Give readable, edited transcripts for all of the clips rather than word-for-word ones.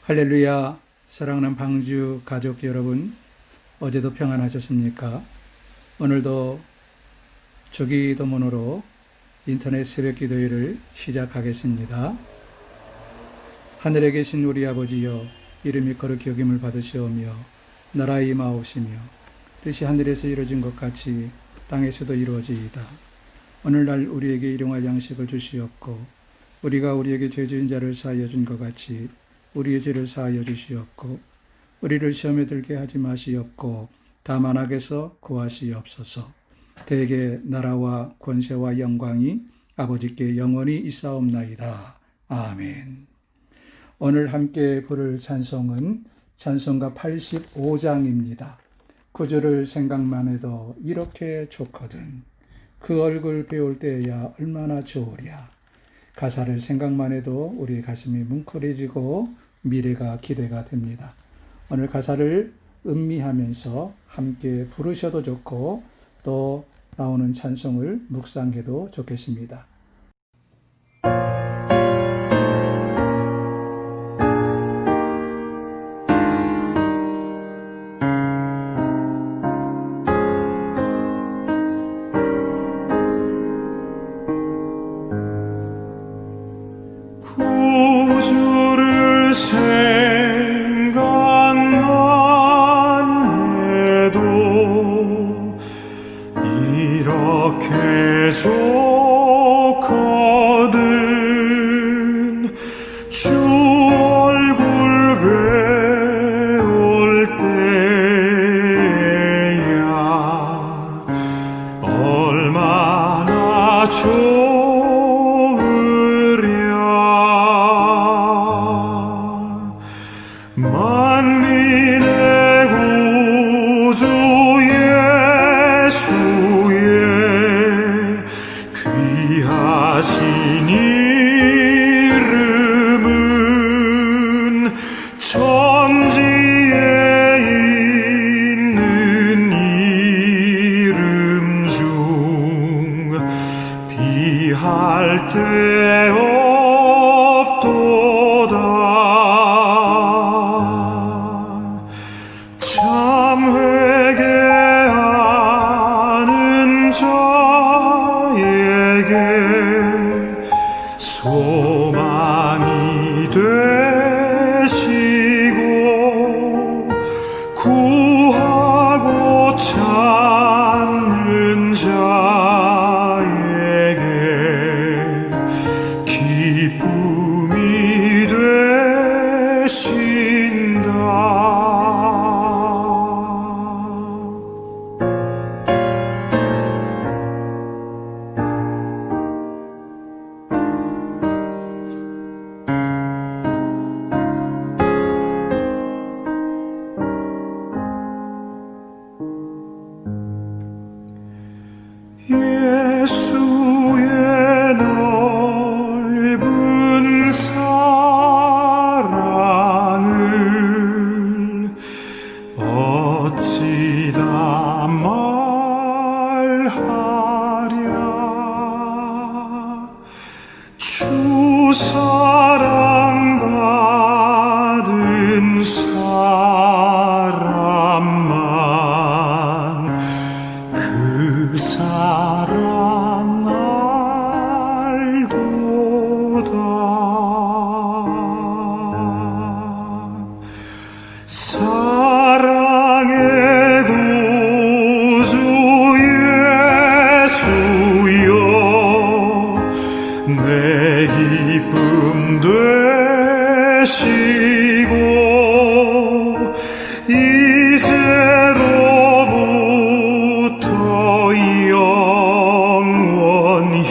할렐루야. 사랑하는 방주 가족 여러분, 어제도 평안하셨습니까? 오늘도 주기도문으로 인터넷 새벽 기도회를 시작하겠습니다. 하늘에 계신 우리 아버지여, 이름이 거룩히 여김을 받으시오며 나라의 임하옵시며 뜻이 하늘에서 이루어진 것 같이 땅에서도 이루어지이다. 오늘날 우리에게 일용할 양식을 주시옵고 우리가 우리에게 죄 지은 자를 사하여 준 것 같이 우리의 죄를 사하여 주시옵고 우리를 시험에 들게 하지 마시옵고 다만 악에서 구하시옵소서. 대개 나라와 권세와 영광이 아버지께 영원히 있사옵나이다. 아멘. 오늘 함께 부를 찬송은 찬송가 85장입니다. 구주를 생각만 해도 이렇게 좋거든. 그 얼굴 배울 때야 얼마나 좋으랴. 가사를 생각만 해도 우리의 가슴이 뭉클해지고 미래가 기대가 됩니다. 오늘 가사를 음미하면서 함께 부르셔도 좋고 또 나오는 찬송을 묵상해도 좋겠습니다. 구주를 생각만 해도 이렇게 좋거든. 주 얼굴 배울 때야 얼마나 만민의 구주 예수의 귀하신 이름은 천지에 있는 이름 중 비할 데 없도다. 참 회개하는 자에게 소망이 되시고 구하고 찾는 자에게 기쁨이 되신다. 예수의 넓은 사랑을 어찌 다 말하랴. 주 사랑 받은 사람만 그 사랑 알도다. 사랑의 구주 예수여 내 기쁨 되시고 이제로부터 영원히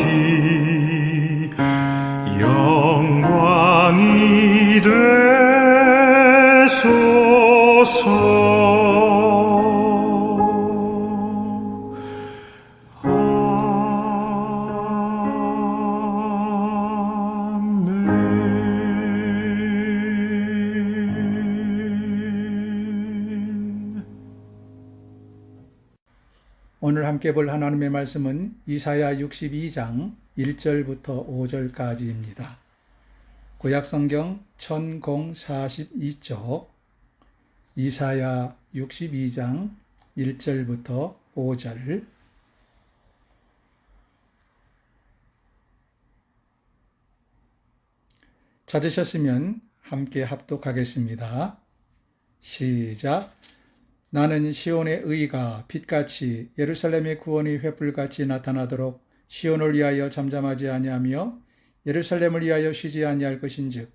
영광이 되소서. 오늘 함께 볼 하나님의 말씀은 이사야 62장 1절부터 5절까지입니다. 구약성경 1042쪽, 이사야 62장 1절부터 5절, 찾으셨으면 함께 합독하겠습니다. 시작. 나는 시온의 의가 빛같이 예루살렘의 구원이 횃불같이 나타나도록 시온을 위하여 잠잠하지 아니하며 예루살렘을 위하여 쉬지 아니할 것인즉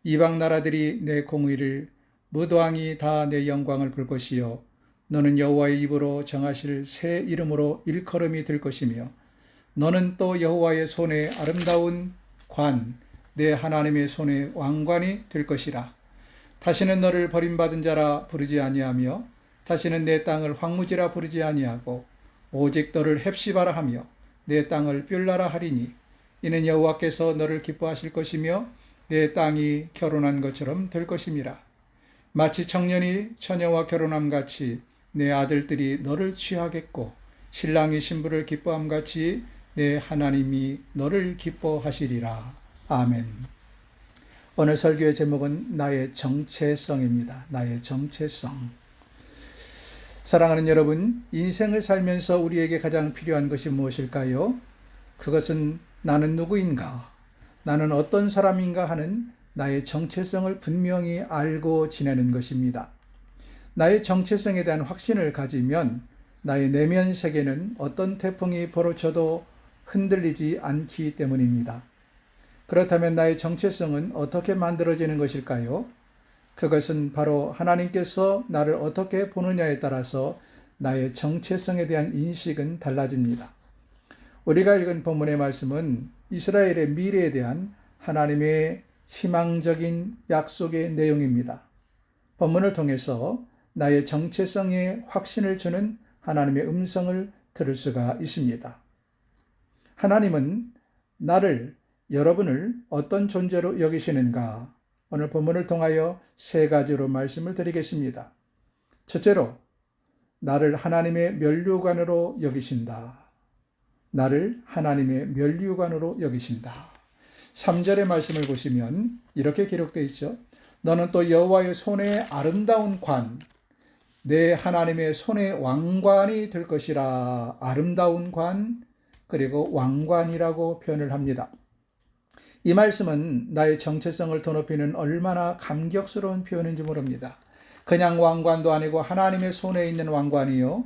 이방 나라들이 내 공의를 무도왕이 다 내 영광을 볼 것이요 너는 여호와의 입으로 정하실 새 이름으로 일컬음이 될 것이며 너는 또 여호와의 손에 아름다운 관 내 하나님의 손에 왕관이 될 것이라. 다시는 너를 버림받은 자라 부르지 아니하며 다시는 내 땅을 황무지라 부르지 아니하고 오직 너를 헵시바라 하며 내 땅을 뷸라라 하리니 이는 여호와께서 너를 기뻐하실 것이며 내 땅이 결혼한 것처럼 될 것임이라. 마치 청년이 처녀와 결혼함 같이 내 아들들이 너를 취하겠고 신랑이 신부를 기뻐함 같이 내 하나님이 너를 기뻐하시리라. 아멘. 오늘 설교의 제목은 나의 정체성입니다. 나의 정체성. 사랑하는 여러분, 인생을 살면서 우리에게 가장 필요한 것이 무엇일까요? 그것은 나는 누구인가? 나는 어떤 사람인가 하는 나의 정체성을 분명히 알고 지내는 것입니다. 나의 정체성에 대한 확신을 가지면 나의 내면 세계는 어떤 태풍이 벌어져도 흔들리지 않기 때문입니다. 그렇다면 나의 정체성은 어떻게 만들어지는 것일까요? 그것은 바로 하나님께서 나를 어떻게 보느냐에 따라서 나의 정체성에 대한 인식은 달라집니다. 우리가 읽은 본문의 말씀은 이스라엘의 미래에 대한 하나님의 희망적인 약속의 내용입니다. 본문을 통해서 나의 정체성에 확신을 주는 하나님의 음성을 들을 수가 있습니다. 하나님은 나를, 여러분을 어떤 존재로 여기시는가? 오늘 본문을 통하여 세 가지로 말씀을 드리겠습니다. 첫째로, 나를 하나님의 면류관으로 여기신다. 나를 하나님의 면류관으로 여기신다. 3절의 말씀을 보시면 이렇게 기록되어 있죠. 너는 또 여호와의 손에 아름다운 관, 내 하나님의 손의 왕관이 될 것이라. 아름다운 관, 그리고 왕관이라고 표현을 합니다. 이 말씀은 나의 정체성을 더높이는 얼마나 감격스러운 표현인지 모릅니다. 그냥 왕관도 아니고 하나님의 손에 있는 왕관이요,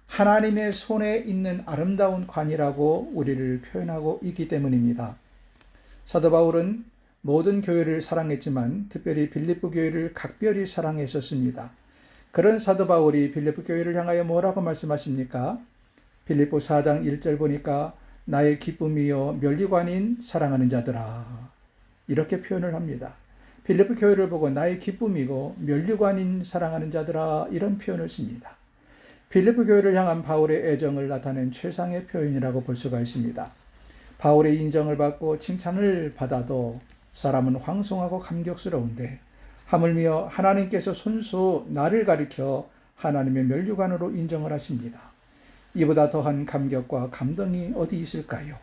하나님의 손에 있는 아름다운 관이라고 우리를 표현하고 있기 때문입니다. 사도 바울은 모든 교회를 사랑했지만 특별히 빌립보 교회를 각별히 사랑했었습니다. 그런 사도 바울이 빌립보 교회를 향하여 뭐라고 말씀하십니까? 빌립보 4장 1절 보니까 나의 기쁨이요 면류관인 사랑하는 자들아, 이렇게 표현을 합니다. 빌립보 교회를 보고 나의 기쁨이고 면류관인 사랑하는 자들아, 이런 표현을 씁니다. 빌립보 교회를 향한 바울의 애정을 나타낸 최상의 표현이라고 볼 수가 있습니다. 바울의 인정을 받고 칭찬을 받아도 사람은 황송하고 감격스러운데 하물며 하나님께서 손수 나를 가리켜 하나님의 면류관으로 인정을 하십니다. 이보다 더한 감격과 감동이 어디 있을까요?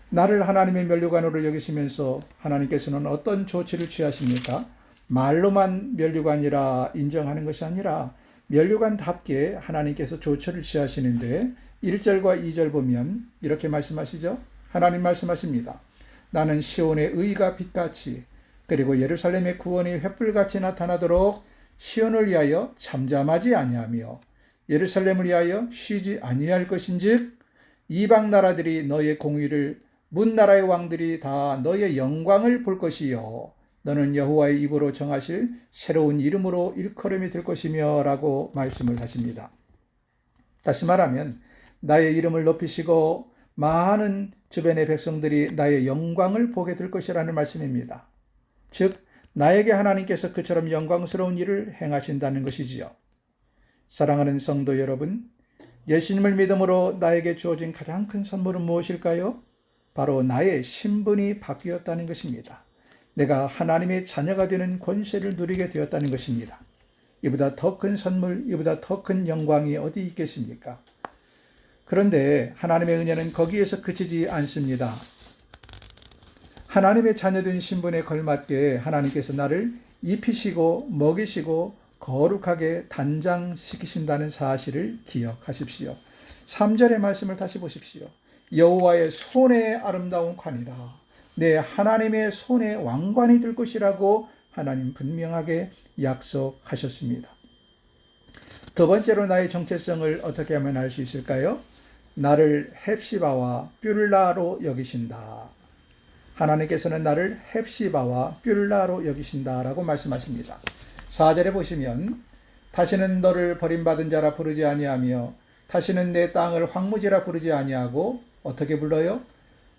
나를 하나님의 면류관으로 여기시면서 하나님께서는 어떤 조치를 취하십니까? 말로만 면류관이라 인정하는 것이 아니라 면류관답게 하나님께서 조처를 취하시는데 1절과 2절 보면 이렇게 말씀하시죠. 하나님 말씀하십니다. 나는 시온의 의가 빛같이 그리고 예루살렘의 구원이 횃불같이 나타나도록 시온을 위하여 잠잠하지 아니하며 예루살렘을 위하여 쉬지 아니할 것인즉 이방 나라들이 너의 공의를 문 나라의 왕들이 다 너의 영광을 볼 것이요 너는 여호와의 입으로 정하실 새로운 이름으로 일컬음이 될 것이며 라고 말씀을 하십니다. 다시 말하면 나의 이름을 높이시고 많은 주변의 백성들이 나의 영광을 보게 될 것이라는 말씀입니다. 즉 나에게 하나님께서 그처럼 영광스러운 일을 행하신다는 것이지요. 사랑하는 성도 여러분, 예수님을 믿음으로 나에게 주어진 가장 큰 선물은 무엇일까요? 바로 나의 신분이 바뀌었다는 것입니다. 내가 하나님의 자녀가 되는 권세를 누리게 되었다는 것입니다. 이보다 더 큰 선물, 이보다 더 큰 영광이 어디 있겠습니까? 그런데 하나님의 은혜는 거기에서 그치지 않습니다. 하나님의 자녀된 신분에 걸맞게 하나님께서 나를 입히시고 먹이시고 거룩하게 단장시키신다는 사실을 기억하십시오. 3절의 말씀을 다시 보십시오. 여호와의 손에 아름다운 관이라. 내 하나님의 손에 왕관이 될 것이라고 하나님 분명하게 약속하셨습니다. 두 번째로 나의 정체성을 어떻게 하면 알 수 있을까요? 나를 헵시바와 뷸라로 여기신다. 하나님께서는 나를 헵시바와 뷸라로 여기신다라고 말씀하십니다. 4절에 보시면 다시는 너를 버림받은 자라 부르지 아니하며 다시는 내 땅을 황무지라 부르지 아니하고 어떻게 불러요?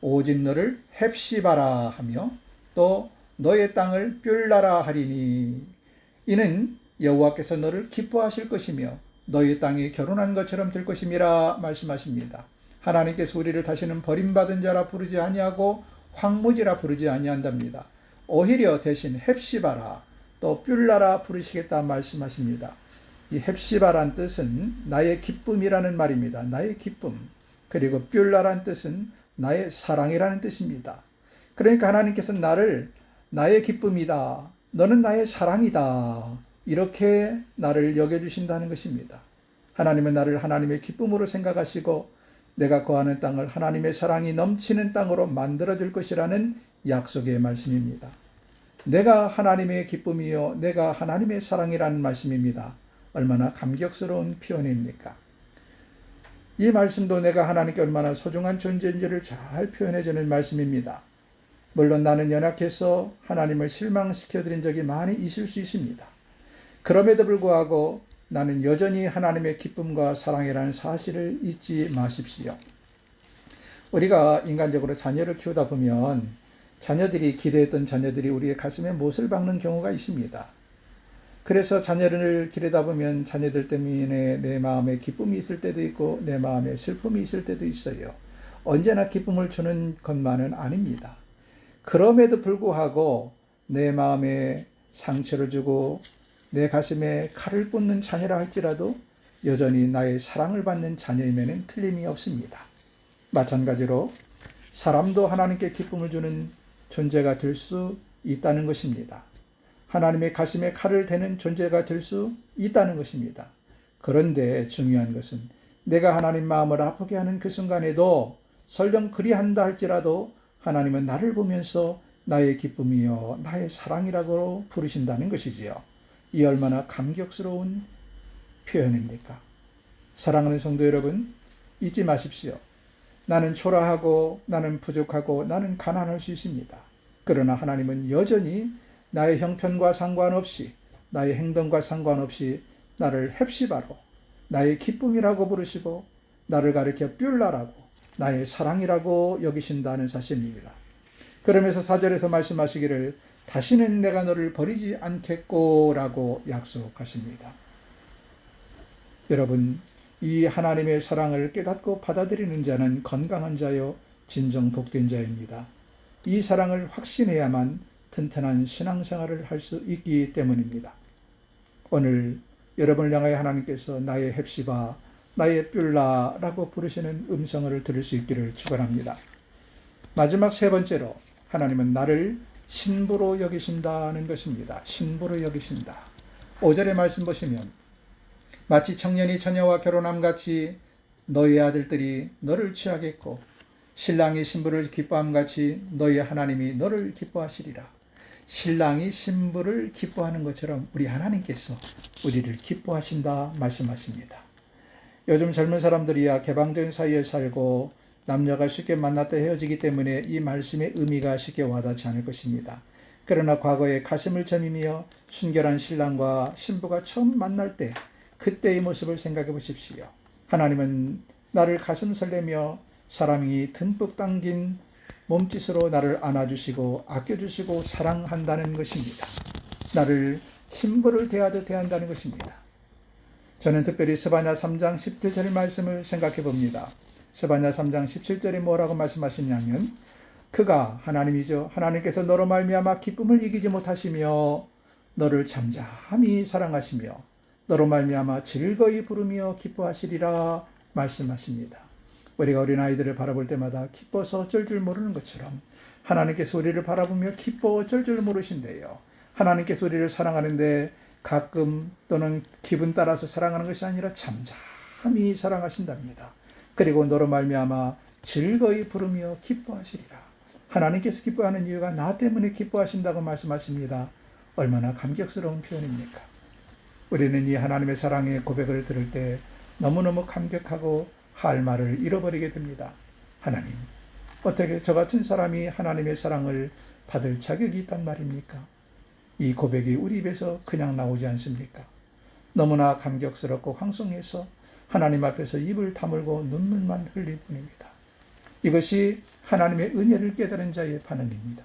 오직 너를 헵시바라 하며 또 너의 땅을 뷸라라 하리니 이는 여호와께서 너를 기뻐하실 것이며 너희 땅이 결혼한 것처럼 될 것임이라 말씀하십니다. 하나님께서 우리를 다시는 버림받은 자라 부르지 아니하고 황무지라 부르지 아니한답니다. 오히려 대신 헵시바라 또 뷸라라 부르시겠다 말씀하십니다. 이 헵시바란 뜻은 나의 기쁨이라는 말입니다. 나의 기쁨. 그리고 뷸라란 뜻은 나의 사랑이라는 뜻입니다. 그러니까 하나님께서는 나를 나의 기쁨이다. 너는 나의 사랑이다. 이렇게 나를 여겨주신다는 것입니다. 하나님은 나를 하나님의 기쁨으로 생각하시고 내가 거하는 땅을 하나님의 사랑이 넘치는 땅으로 만들어줄 것이라는 약속의 말씀입니다. 내가 하나님의 기쁨이요 내가 하나님의 사랑이라는 말씀입니다. 얼마나 감격스러운 표현입니까? 이 말씀도 내가 하나님께 얼마나 소중한 존재인지를 잘 표현해주는 말씀입니다. 물론 나는 연약해서 하나님을 실망시켜드린 적이 많이 있을 수 있습니다. 그럼에도 불구하고 나는 여전히 하나님의 기쁨과 사랑이라는 사실을 잊지 마십시오. 우리가 인간적으로 자녀를 키우다 보면 자녀들이 기대했던 자녀들이 우리의 가슴에 못을 박는 경우가 있습니다. 그래서 자녀를 기르다 보면 자녀들 때문에 내 마음에 기쁨이 있을 때도 있고 내 마음에 슬픔이 있을 때도 있어요. 언제나 기쁨을 주는 것만은 아닙니다. 그럼에도 불구하고 내 마음에 상처를 주고 내 가슴에 칼을 꽂는 자녀라 할지라도 여전히 나의 사랑을 받는 자녀임에는 틀림이 없습니다. 마찬가지로 사람도 하나님께 기쁨을 주는 존재가 될 수 있다는 것입니다. 하나님의 가슴에 칼을 대는 존재가 될 수 있다는 것입니다. 그런데 중요한 것은 내가 하나님 마음을 아프게 하는 그 순간에도 설령 그리한다 할지라도 하나님은 나를 보면서 나의 기쁨이요 나의 사랑이라고 부르신다는 것이지요. 이 얼마나 감격스러운 표현입니까? 사랑하는 성도 여러분, 잊지 마십시오. 나는 초라하고 나는 부족하고 나는 가난할 수 있습니다. 그러나 하나님은 여전히 나의 형편과 상관없이 나의 행동과 상관없이 나를 헵시바로 나의 기쁨이라고 부르시고 나를 가리켜 뷸라라고 나의 사랑이라고 여기신다는 사실입니다. 그러면서 4절에서 말씀하시기를 다시는 내가 너를 버리지 않겠고 라고 약속하십니다. 여러분, 이 하나님의 사랑을 깨닫고 받아들이는 자는 건강한 자요 진정 복된 자입니다. 이 사랑을 확신해야만 튼튼한 신앙생활을 할 수 있기 때문입니다. 오늘 여러분을 향하여 하나님께서 나의 헵시바, 나의 뷸라라고 부르시는 음성을 들을 수 있기를 축원합니다. 마지막 세 번째로 하나님은 나를 신부로 여기신다는 것입니다. 신부로 여기신다. 5절의 말씀 보시면 마치 청년이 처녀와 결혼함 같이 너희 아들들이 너를 취하겠고 신랑이 신부를 기뻐함 같이 너희 하나님이 너를 기뻐하시리라. 신랑이 신부를 기뻐하는 것처럼 우리 하나님께서 우리를 기뻐하신다 말씀하십니다. 요즘 젊은 사람들이야 개방된 사이에 살고 남녀가 쉽게 만났다 헤어지기 때문에 이 말씀의 의미가 쉽게 와닿지 않을 것입니다. 그러나 과거에 가슴을 저미며 순결한 신랑과 신부가 처음 만날 때 그때의 모습을 생각해 보십시오. 하나님은 나를 가슴 설레며 사랑이 듬뿍 담긴 몸짓으로 나를 안아주시고 아껴주시고 사랑한다는 것입니다. 나를 신부를 대하듯 대한다는 것입니다. 저는 특별히 스바냐 3장 17절 말씀을 생각해 봅니다. 스바냐 3장 17절에 뭐라고 말씀하시냐면 그가 하나님이죠. 하나님께서 너로 말미암아 기쁨을 이기지 못하시며 너를 잠잠히 사랑하시며 너로 말미암아 즐거이 부르며 기뻐하시리라 말씀하십니다. 우리가 어린아이들을 바라볼 때마다 기뻐서 어쩔 줄 모르는 것처럼 하나님께서 우리를 바라보며 기뻐 어쩔 줄 모르신대요. 하나님께서 우리를 사랑하는데 가끔 또는 기분 따라서 사랑하는 것이 아니라 잠잠히 사랑하신답니다. 그리고 너로 말미암아 즐거이 부르며 기뻐하시리라. 하나님께서 기뻐하는 이유가 나 때문에 기뻐하신다고 말씀하십니다. 얼마나 감격스러운 표현입니까? 우리는 이 하나님의 사랑의 고백을 들을 때 너무너무 감격하고 할 말을 잃어버리게 됩니다. 하나님, 어떻게 저 같은 사람이 하나님의 사랑을 받을 자격이 있단 말입니까? 이 고백이 우리 입에서 그냥 나오지 않습니까? 너무나 감격스럽고 황송해서 하나님 앞에서 입을 다물고 눈물만 흘릴 뿐입니다. 이것이 하나님의 은혜를 깨달은 자의 반응입니다.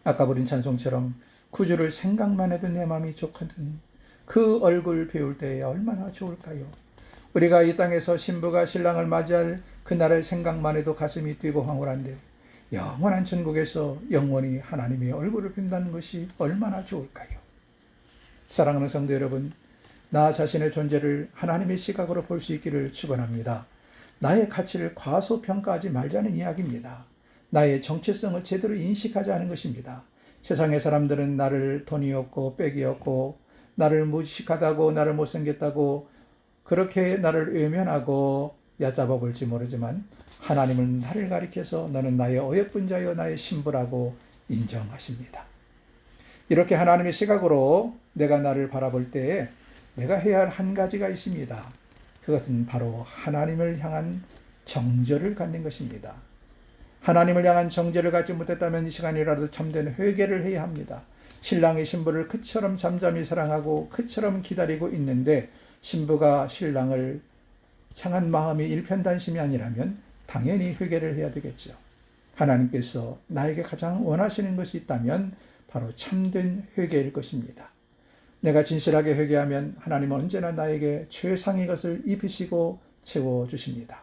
아까 부른 찬송처럼 구주를 생각만 해도 내 마음이 좋거든. 그 얼굴 배울 때에 얼마나 좋을까요? 우리가 이 땅에서 신부가 신랑을 맞이할 그날을 생각만 해도 가슴이 뛰고 황홀한데 영원한 천국에서 영원히 하나님의 얼굴을 빈다는 것이 얼마나 좋을까요? 사랑하는 성도 여러분, 나 자신의 존재를 하나님의 시각으로 볼 수 있기를 축원합니다. 나의 가치를 과소평가하지 말자는 이야기입니다. 나의 정체성을 제대로 인식하지 않은 것입니다. 세상의 사람들은 나를 돈이 없고 빽이 없고 나를 무식하다고 나를 못생겼다고 그렇게 나를 외면하고 얕잡아 볼지 모르지만 하나님은 나를 가리켜서 너는 나의 어여쁜 자여 나의 신부라고 인정하십니다. 이렇게 하나님의 시각으로 내가 나를 바라볼 때에 내가 해야 할 한 가지가 있습니다. 그것은 바로 하나님을 향한 정절을 갖는 것입니다. 하나님을 향한 정절을 갖지 못했다면 이 시간이라도 참된 회개를 해야 합니다. 신랑의 신부를 그처럼 잠잠히 사랑하고 그처럼 기다리고 있는데 신부가 신랑을 향한 마음이 일편단심이 아니라면 당연히 회개를 해야 되겠죠. 하나님께서 나에게 가장 원하시는 것이 있다면 바로 참된 회개일 것입니다. 내가 진실하게 회개하면 하나님은 언제나 나에게 최상의 것을 입히시고 채워주십니다.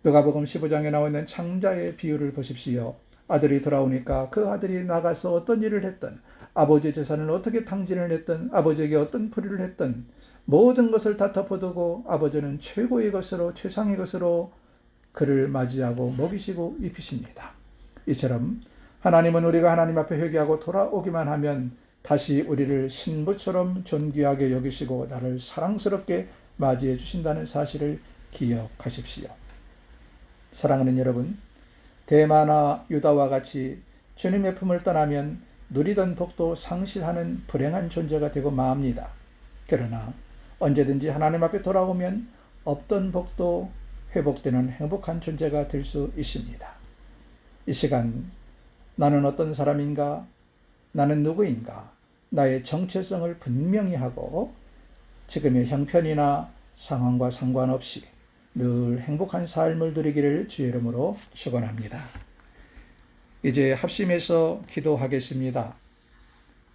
누가복음 15장에 나와 있는 창자의 비유를 보십시오. 아들이 돌아오니까 그 아들이 나가서 어떤 일을 했든 아버지의 재산을 어떻게 탕진을 했든 아버지에게 어떤 불의를 했든 모든 것을 다 덮어두고 아버지는 최고의 것으로 최상의 것으로 그를 맞이하고 먹이시고 입히십니다. 이처럼 하나님은 우리가 하나님 앞에 회개하고 돌아오기만 하면 다시 우리를 신부처럼 존귀하게 여기시고 나를 사랑스럽게 맞이해 주신다는 사실을 기억하십시오. 사랑하는 여러분, 대마나 유다와 같이 주님의 품을 떠나면 누리던 복도 상실하는 불행한 존재가 되고 맙니다. 그러나 언제든지 하나님 앞에 돌아오면 없던 복도 회복되는 행복한 존재가 될 수 있습니다. 이 시간 나는 어떤 사람인가? 나는 누구인가? 나의 정체성을 분명히 하고 지금의 형편이나 상황과 상관없이 늘 행복한 삶을 누리기를 주의 이름으로 축원합니다. 이제 합심해서 기도하겠습니다.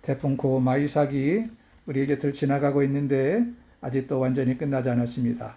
태풍 9호 마이삭이 우리 곁을 지나가고 있는데 아직도 완전히 끝나지 않았습니다.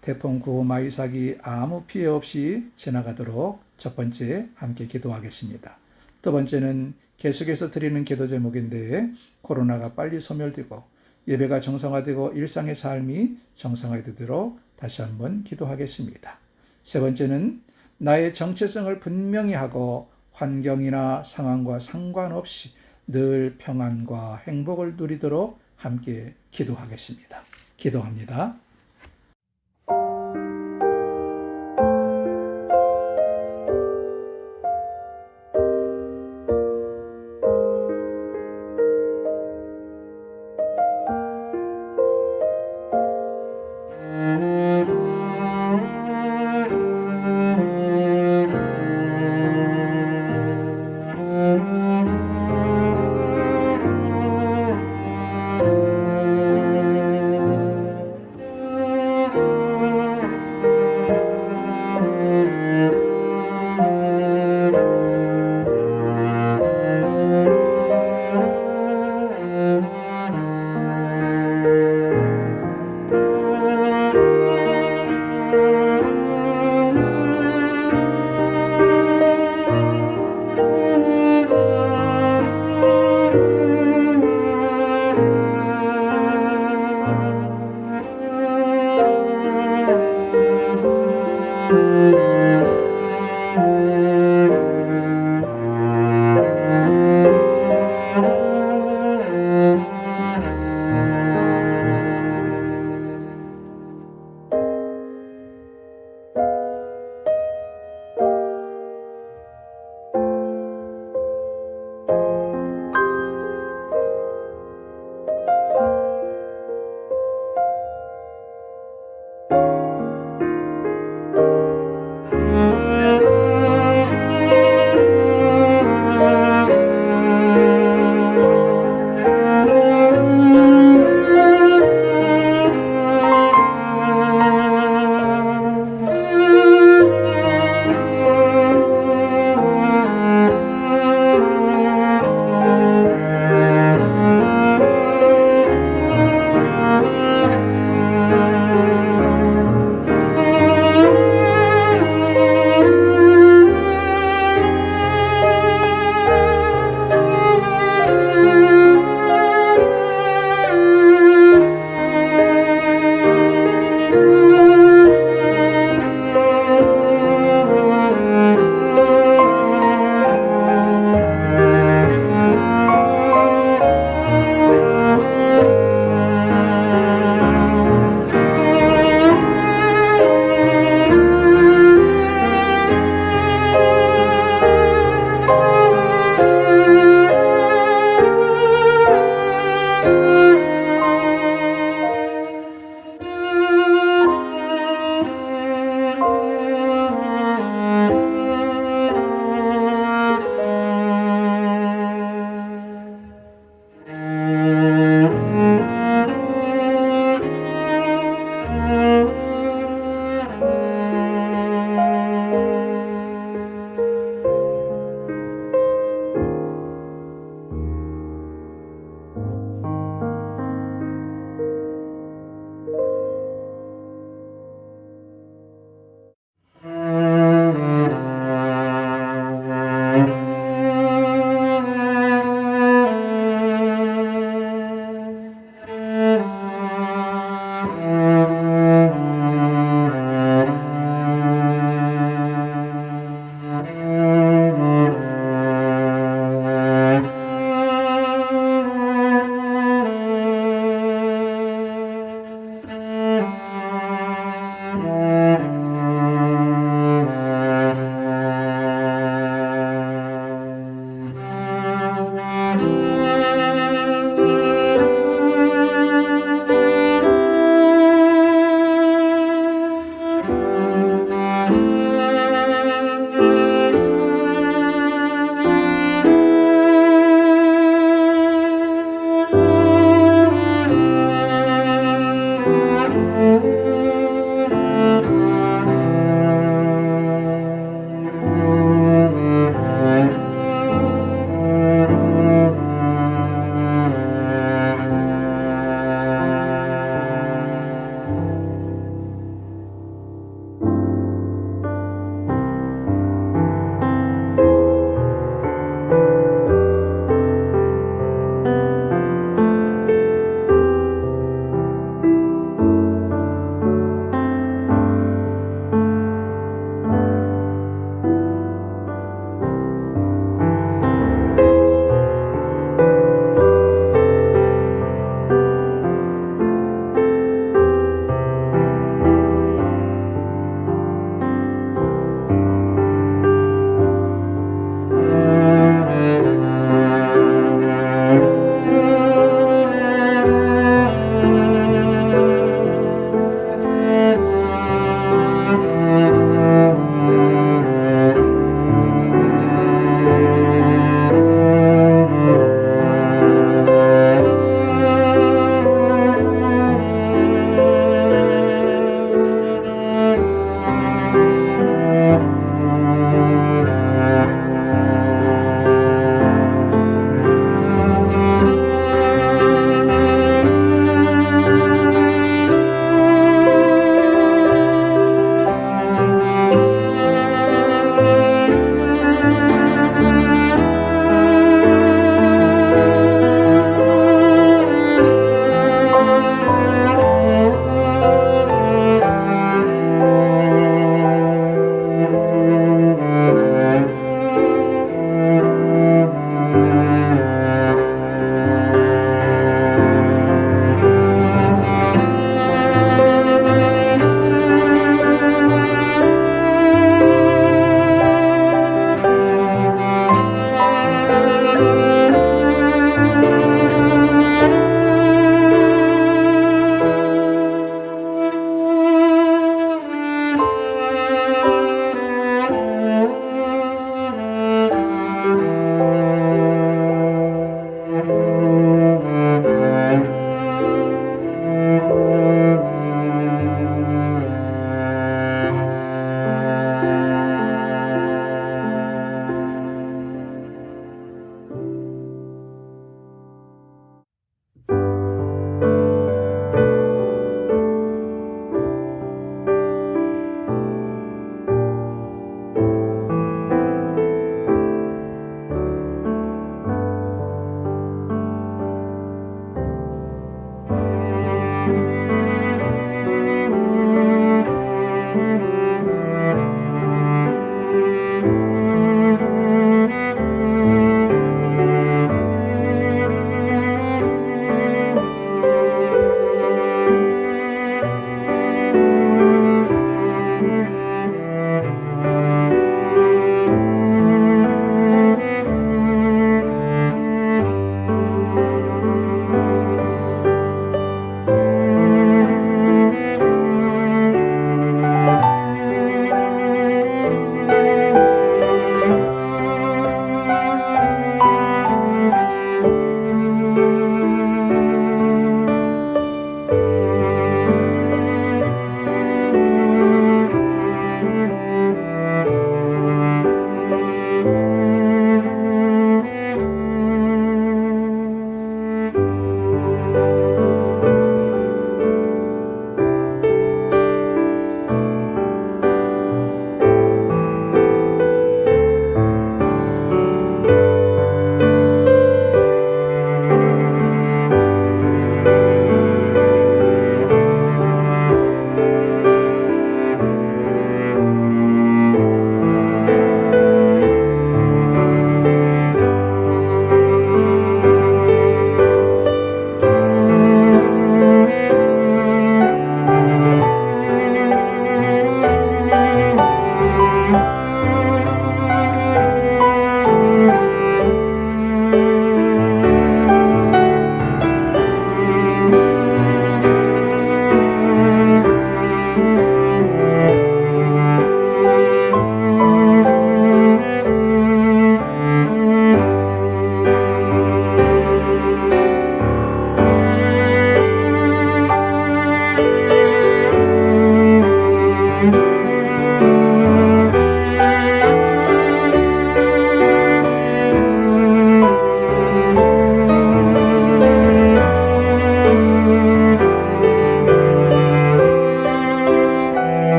태풍 9호 마이삭이 아무 피해 없이 지나가도록 첫 번째 함께 기도하겠습니다. 두 번째는 계속해서 드리는 기도 제목인데 코로나가 빨리 소멸되고 예배가 정상화되고 일상의 삶이 정상화되도록 다시 한번 기도하겠습니다. 세 번째는 나의 정체성을 분명히 하고 환경이나 상황과 상관없이 늘 평안과 행복을 누리도록 함께 기도하겠습니다. 기도합니다.